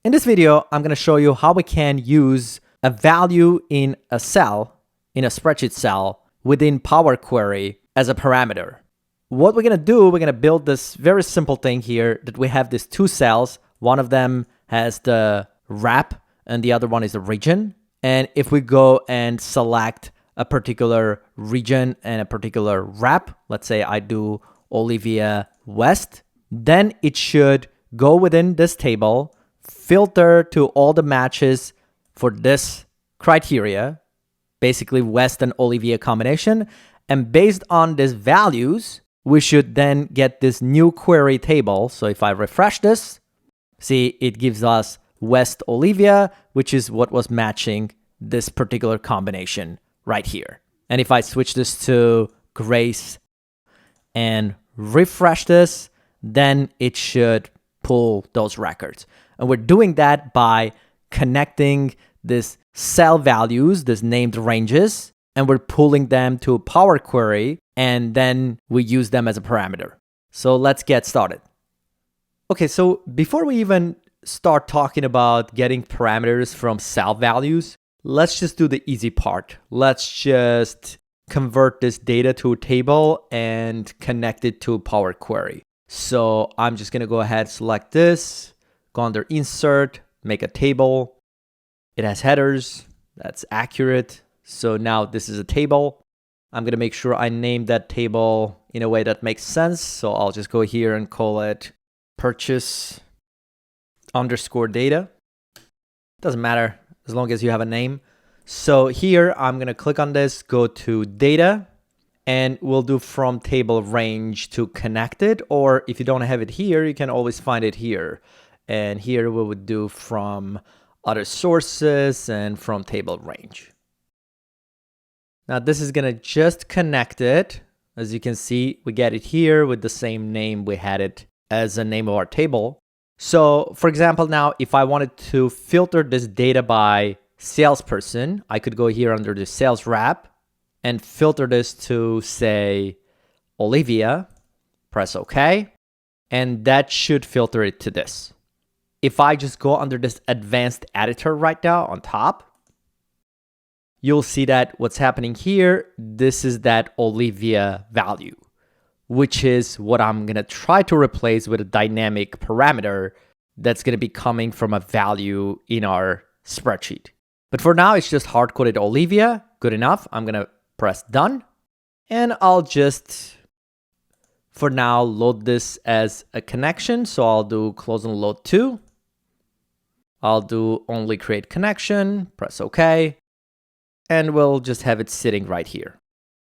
In this video, I'm going to show you how we can use a value in a cell, in a spreadsheet cell within Power Query as a parameter. What we're going to do, we're going to build this very simple thing here that we have these two cells. One of them has the wrap and the other one is the region. And if we go and select a particular region and a particular wrap, let's say I do Olivia West, then it should go within this table, filter to all the matches for this criteria, basically West and Olivia combination. And based on these values, we should then get this new query table. So if I refresh this, see, it gives us West Olivia, which is what was matching this particular combination right here. And if I switch this to Grace and refresh this, then it should pull those records. And we're doing that by connecting this cell values, this named ranges, and we're pulling them to Power Query, and then we use them as a parameter. So let's get started. Okay, so before we even start talking about getting parameters from cell values, let's just do the easy part. Let's just convert this data to a table and connect it to Power Query. So I'm just going to go ahead, select this, go under Insert, make a table. It has headers. That's accurate. So now this is a table. I'm going to make sure I name that table in a way that makes sense. So I'll just go here and call it purchase underscore data. Doesn't matter as long as you have a name. So here I'm going to click on this, go to data, and we'll do from table range to connected. Or if you don't have it here, you can always find it here. And here we would do from other sources and from table range. Now this is going to just connect it. As you can see, we get it here with the same name we had it as a name of our table. So for example, now if I wanted to filter this data by salesperson, I could go here under the sales wrap and filter this to say Olivia, press OK, and that should filter it to this. If I just go under this advanced editor right now on top, you'll see that what's happening here, this is that Olivia value, which is what I'm going to try to replace with a dynamic parameter that's going to be coming from a value in our spreadsheet. But for now, it's just hard-coded Olivia. Good enough. I'm going to press done. And I'll just, for now, load this as a connection. So I'll do close and load to. I'll do only create connection, press OK. And we'll just have it sitting right here.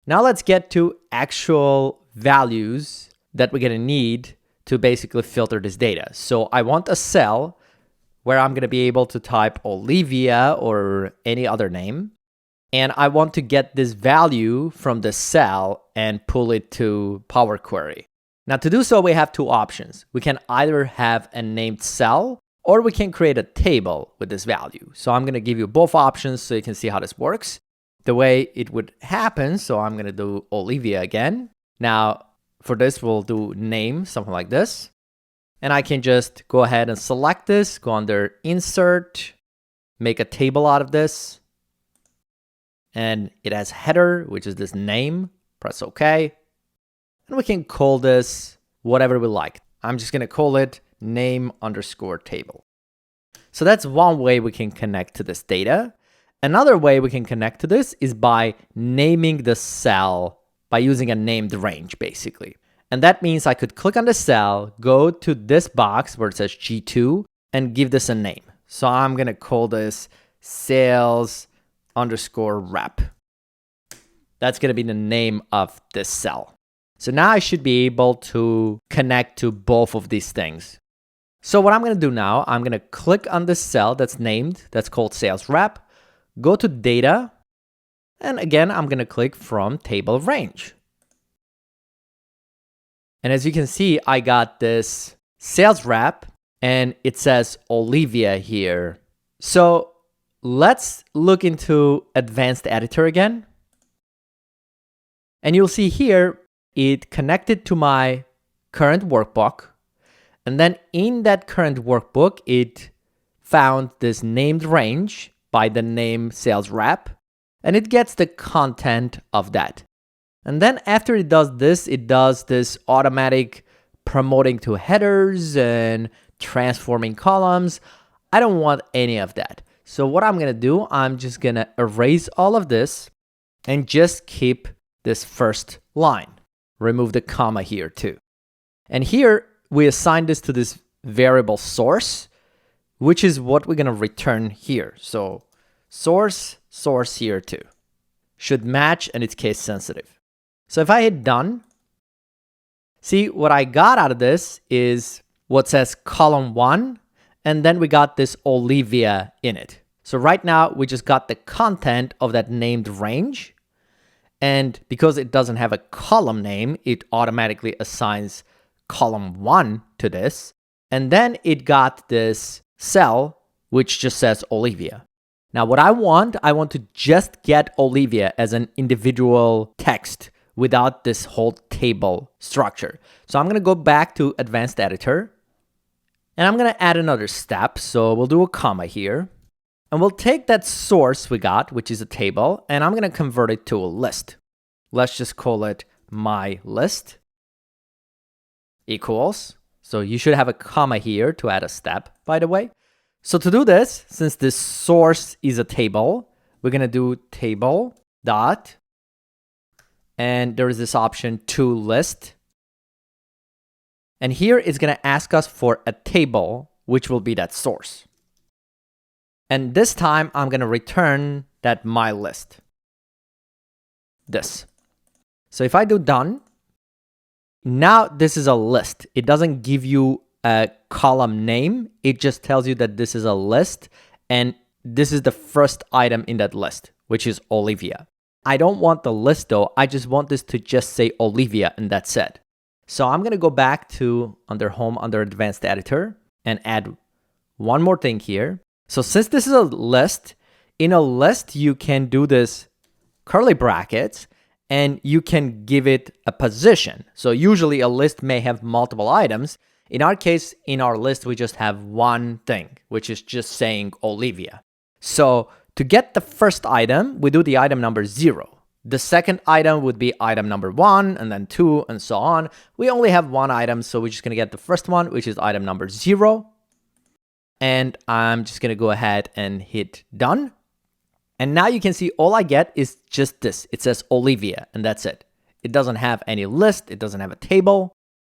Now let's get to actual values that we're going to need to basically filter this data. So I want a cell where I'm going to be able to type Olivia or any other name. And I want to get this value from the cell and pull it to Power Query. Now to do so, we have two options. We can either have a named cell or we can create a table with this value. So I'm going to give you both options so you can see how this works. The way it would happen, so I'm going to do Olivia again. Now for this, we'll do name, something like this. And I can just go ahead and select this, go under Insert, make a table out of this. And it has header, which is this name. Press OK. And we can call this whatever we like. I'm just going to call it name underscore table. So that's one way we can connect to this data. Another way we can connect to this is by naming the cell by using a named range, basically. And that means I could click on the cell, go to this box where it says G2, and give this a name. So I'm going to call this sales underscore rep. That's going to be the name of this cell. So now I should be able to connect to both of these things. So what I'm going to do now, I'm going to click on this cell that's named, that's called sales rep, go to data, and again, I'm going to click from table range. And as you can see, I got this sales rep and it says Olivia here. So let's look into advanced editor again. And you'll see here, it connected to my current workbook. And then in that current workbook, it found this named range by the name sales rep, and it gets the content of that. And then after it does this automatic promoting to headers and transforming columns. I don't want any of that. So what I'm gonna do, I'm just gonna erase all of this and just keep this first line. Remove the comma here too. And here we assign this to this variable source, which is what we're gonna return here. So source here too. Should match, and it's case sensitive. So if I hit done, see what I got out of this is what says column 1, and then we got this Olivia in it. So right now we just got the content of that named range, and because it doesn't have a column name, it automatically assigns column 1 to this, and then it got this cell which just says Olivia. Now what I want to just get Olivia as an individual text without this whole table structure. So I'm gonna go back to Advanced Editor, and I'm gonna add another step. So we'll do a comma here, and we'll take that source we got, which is a table, and I'm gonna convert it to a list. Let's just call it my list equals. So you should have a comma here to add a step, by the way. So to do this, since this source is a table, we're gonna do table dot, and there is this option to list. And here it's gonna ask us for a table, which will be that source. And this time I'm gonna return that my list. This. So if I do done, now this is a list. It doesn't give you a column name. It just tells you that this is a list, and this is the first item in that list, which is Olivia. I don't want the list though. I just want this to just say Olivia, and that's it. So I'm gonna go back to under home, under advanced editor, and add one more thing here. So since this is a list, in a list you can do this curly brackets, and you can give it a position. So usually a list may have multiple items. In our case, in our list, we just have one thing, which is just saying Olivia. So to get the first item, we do the item number 0. The second item would be item number 1, and then 2, and so on. We only have one item, so we're just gonna get the first one, which is item number 0. And I'm just gonna go ahead and hit done. And now you can see all I get is just this. It says Olivia, and that's it. It doesn't have any list. It doesn't have a table.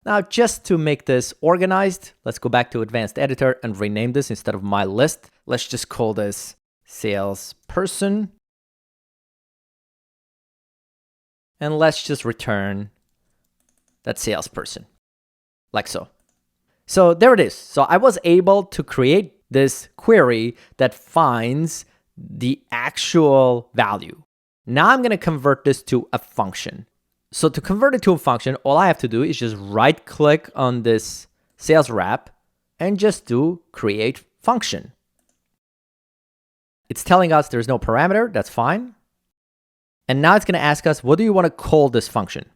Now, just to make this organized, let's go back to Advanced Editor and rename this instead of my list. Let's just call this salesperson. And let's just return that salesperson, like so. So there it is. So I was able to create this query that finds the actual value. Now I'm going to convert this to a function. So to convert it to a function, all I have to do is just right click on this sales rep and just do create function. It's telling us there's no parameter, that's fine. And now it's going to ask us, what do you want to call this function?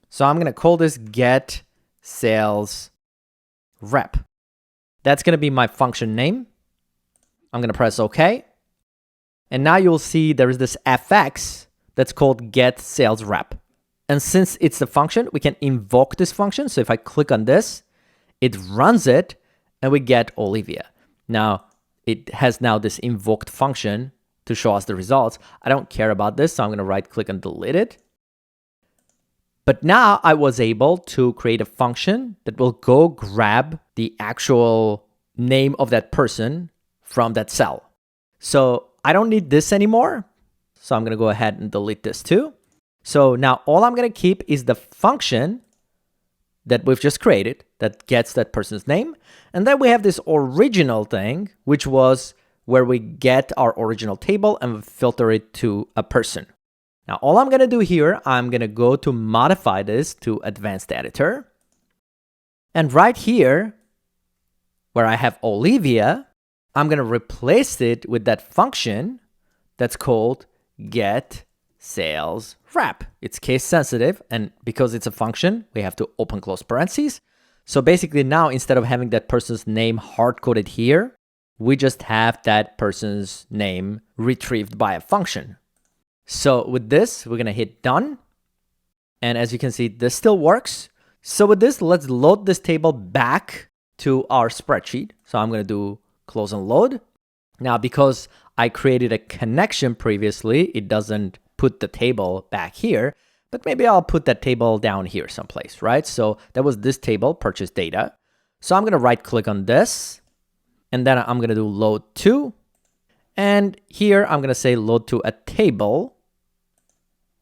So I'm going to call this get sales rep. That's going to be my function name. I'm going to press OK. And now you'll see there is this fx that's called get sales rep. And since it's the function, we can invoke this function. So if I click on this, it runs it, and we get Olivia. Now, it has now this invoked function to show us the results. I don't care about this, so I'm going to right click and delete it. But now I was able to create a function that will go grab the actual name of that person from that cell. So I don't need this anymore. So I'm going to go ahead and delete this too. So now all I'm going to keep is the function that we've just created that gets that person's name. And then we have this original thing, which was where we get our original table and filter it to a person. Now, all I'm going to do here, I'm going to go to modify this to Advanced Editor. And right here, where I have Olivia, I'm going to replace it with that function that's called get sales rep. It's case sensitive, and because it's a function, we have to open close parentheses. So basically now, instead of having that person's name hard-coded here, We just have that person's name retrieved by a function. So with this, we're going to hit done. And as you can see, this still works. So with this, let's load this table back to our spreadsheet. So I'm going to do close and load. Now, because I created a connection previously, it doesn't put the table back here, but maybe I'll put that table down here someplace, right? So that was this table, purchase data. So I'm going to right click on this, and then I'm going to do load to. And here I'm going to say load to a table.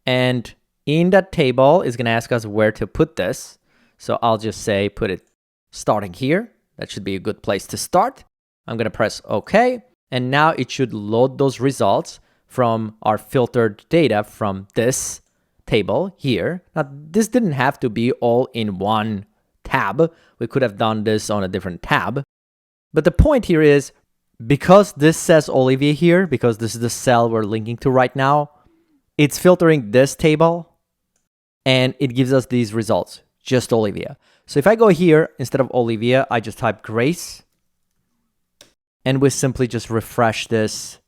And in that table is going to ask us where to put this. So I'll just say put it starting here. That should be a good place to start. I'm going to press OK. And now it should load those results from our filtered data from this table here. Now, this didn't have to be all in one tab. We could have done this on a different tab. But the point here is, because this says Olivia here, because this is the cell we're linking to right now, it's filtering this table and it gives us these results, just Olivia. So if I go here, instead of Olivia, I just type Grace. And we simply just refresh this.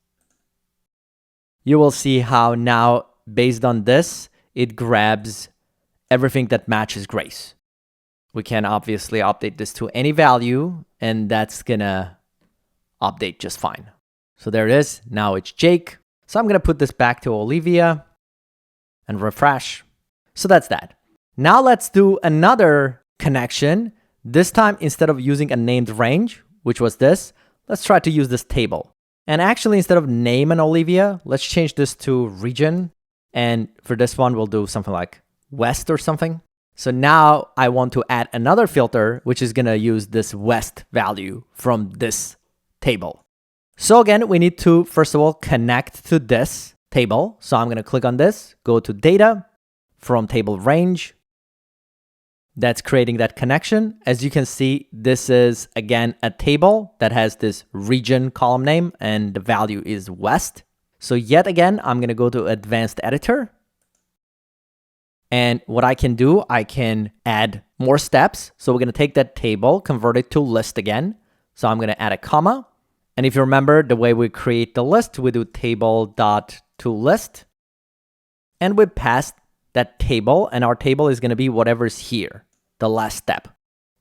You will see how now, based on this, it grabs everything that matches Grace. We can obviously update this to any value, and that's gonna update just fine. So there it is. Now it's Jake. So I'm gonna put this back to Olivia and refresh. So that's that. Now let's do another connection. This time, instead of using a named range, which was this, let's try to use this table. And actually, instead of name and Olivia, let's change this to region. And for this one, we'll do something like West or something. So now I want to add another filter, which is going to use this West value from this table. So again, we need to, first of all, connect to this table. So I'm going to click on this, go to data, from table range. That's creating that connection. As you can see, this is, again, a table that has this region column name, and the value is West. So yet again, I'm going to go to advanced editor. And what I can do, I can add more steps. So we're going to take that table, convert it to list again. So I'm going to add a comma. And if you remember the way we create the list, we do table.toList. And we pass that table, and our table is going to be whatever's here, the last step.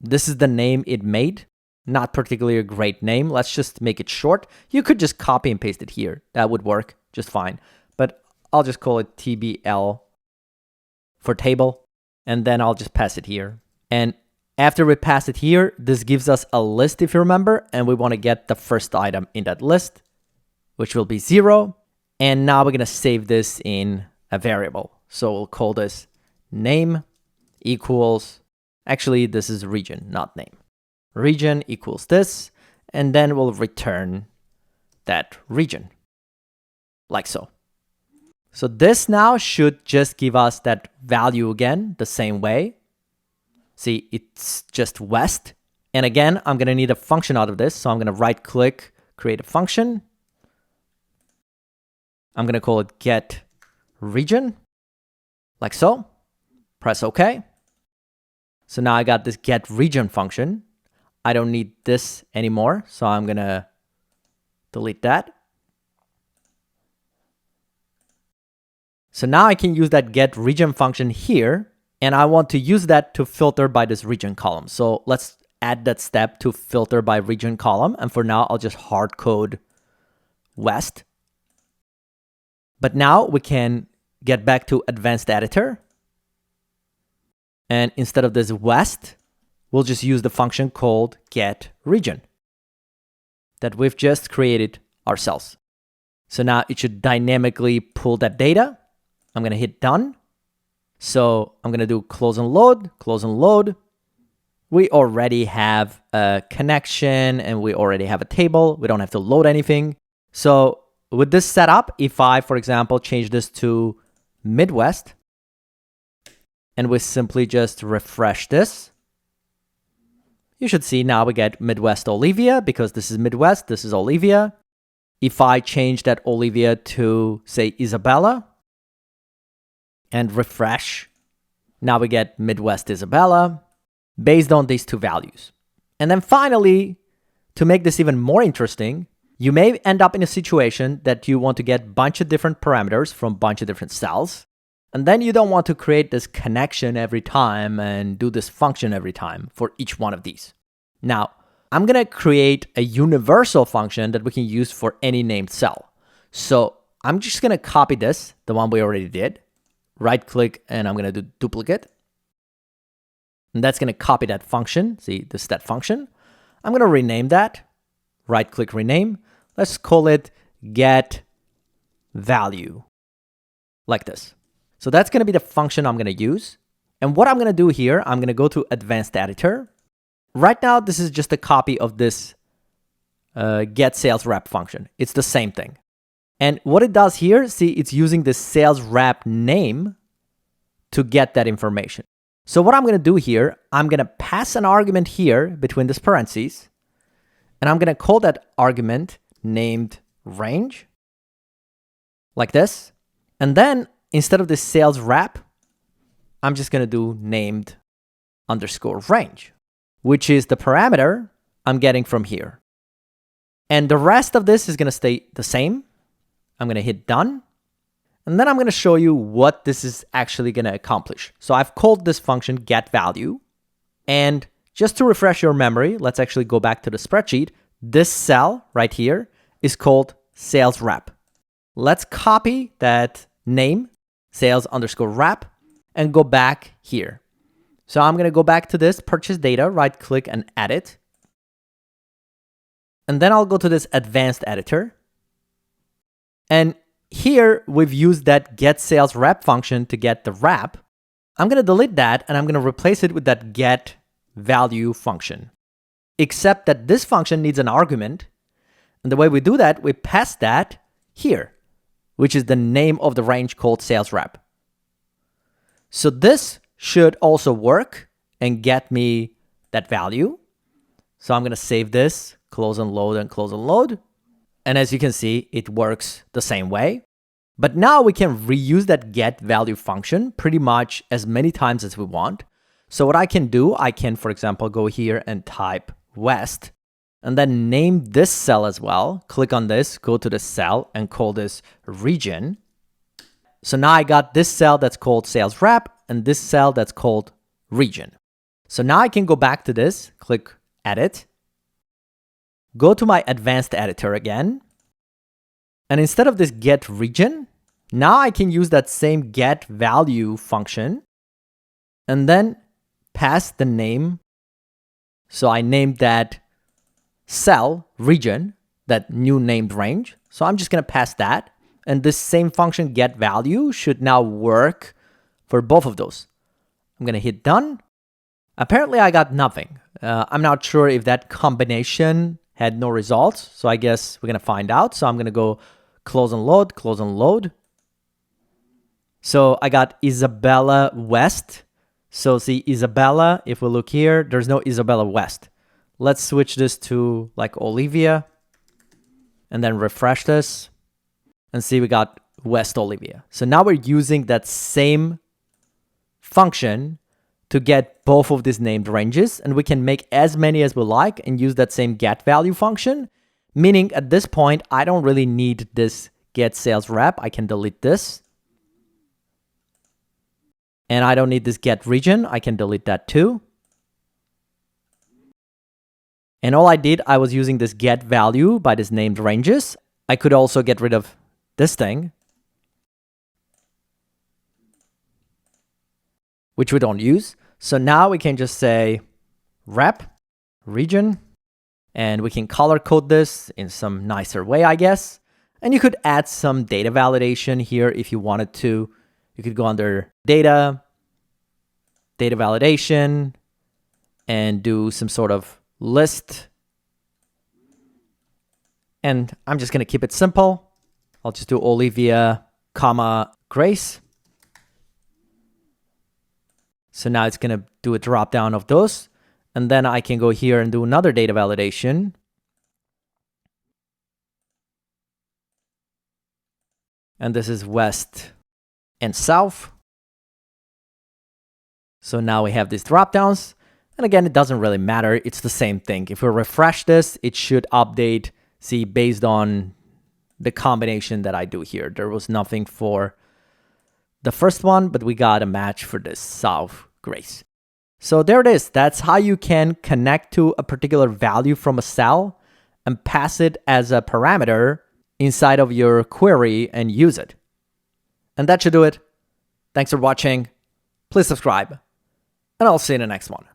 This is the name it made. Not particularly a great name. Let's just make it short. You could just copy and paste it here. That would work just fine. But I'll just call it TBL for table. And then I'll just pass it here. And after we pass it here, this gives us a list, if you remember. And we want to get the first item in that list, which will be 0. And now we're going to save this in a variable. So we'll call this name equals, actually, this is region, not name. Region equals this, and then we'll return that region, like so. So this now should just give us that value again, the same way. See, it's just West. And again, I'm going to need a function out of this. So I'm going to right click, create a function. I'm going to call it get region, like so. Press OK. So now I got this get region function. I don't need this anymore, so I'm going to delete that. So now I can use that get region function here, and I want to use that to filter by this region column. So let's add that step to filter by region column. And for now, I'll just hard code West. But now we can get back to advanced editor. And instead of this West, we'll just use the function called getRegion that we've just created ourselves. So now it should dynamically pull that data. I'm going to hit done. So I'm going to do close and load, close and load. We already have a connection and we already have a table. We don't have to load anything. So with this setup, if I, for example, change this to Midwest, and we simply just refresh this, you should see now we get Midwest Olivia, because this is Midwest, this is Olivia. If I change that Olivia to, say, Isabella, and refresh, now we get Midwest Isabella, based on these two values. And then finally, to make this even more interesting, you may end up in a situation that you want to get a bunch of different parameters from a bunch of different cells. And then you don't want to create this connection every time and do this function every time for each one of these. Now, I'm going to create a universal function that we can use for any named cell. So I'm just going to copy this, the one we already did, right click, and I'm going to do duplicate. And that's going to copy that function. See, this is that function. I'm going to rename that, right click, rename. Let's call it get value, like this. So that's going to be the function I'm going to use. And what I'm going to do here, I'm going to go to advanced editor. Right now, this is just a copy of this get sales rep function. It's the same thing. And what it does here, see, it's using the sales rep name to get that information. So what I'm going to do here, I'm going to pass an argument here between this parentheses, and I'm going to call that argument named range, like this. And then instead of the sales rep, I'm just going to do named underscore range, which is the parameter I'm getting from here. And the rest of this is going to stay the same. I'm going to hit done. And then I'm going to show you what this is actually going to accomplish. So I've called this function get value. And just to refresh your memory, let's actually go back to the spreadsheet. This cell right here is called sales rep. Let's copy that name, sales underscore rep, and go back here. So I'm going to go back to this purchase data, right click and edit. And then I'll go to this advanced editor. And here we've used that get sales rep function to get the rep. I'm going to delete that and I'm going to replace it with that get value function. Except that this function needs an argument. And the way we do that, we pass that here, which is the name of the range called sales rep. So this should also work and get me that value. So I'm going to save this, close and load and close and load. And as you can see, it works the same way. But now we can reuse that get value function pretty much as many times as we want. So what I can do, I can, for example, go here and type West and then name this cell as well. Click on this, go to the cell and call this region. So now I got this cell that's called sales rep and this cell that's called region. So now I can go back to this, click edit, go to my advanced editor again. And instead of this get region, now I can use that same get value function and then pass the name. So I named that cell region, that new named range. So I'm just going to pass that. And this same function get value should now work for both of those. I'm going to hit done. Apparently I got nothing. I'm not sure if that combination had no results. So I guess we're going to find out. So I'm going to go close and load, close and load. So I got Isabella West. So see Isabella, if we look here, there's no Isabella West. Let's switch this to like Olivia and then refresh this and see we got West Olivia. So now we're using that same function to get both of these named ranges, and we can make as many as we like and use that same get value function, meaning at this point, I don't really need this get sales rep. I can delete this. And I don't need this get region. I can delete that too. And all I did, I was using this get value by this named ranges. I could also get rid of this thing, which we don't use. So now we can just say rep region, and we can color code this in some nicer way, I guess. And you could add some data validation here if you wanted to. You could go under data validation, and do some sort of list. And I'm just going to keep it simple. I'll just do Olivia, comma, Grace. So now it's going to do a drop down of those. And then I can go here and do another data validation. And this is West and South. So now we have these drop downs. And again, it doesn't really matter. It's the same thing. If we refresh this, it should update, see, based on the combination that I do here. There was nothing for the first one, but we got a match for this South Grace. So there it is. That's how you can connect to a particular value from a cell and pass it as a parameter inside of your query and use it. And that should do it. Thanks for watching. Please subscribe, and I'll see you in the next one.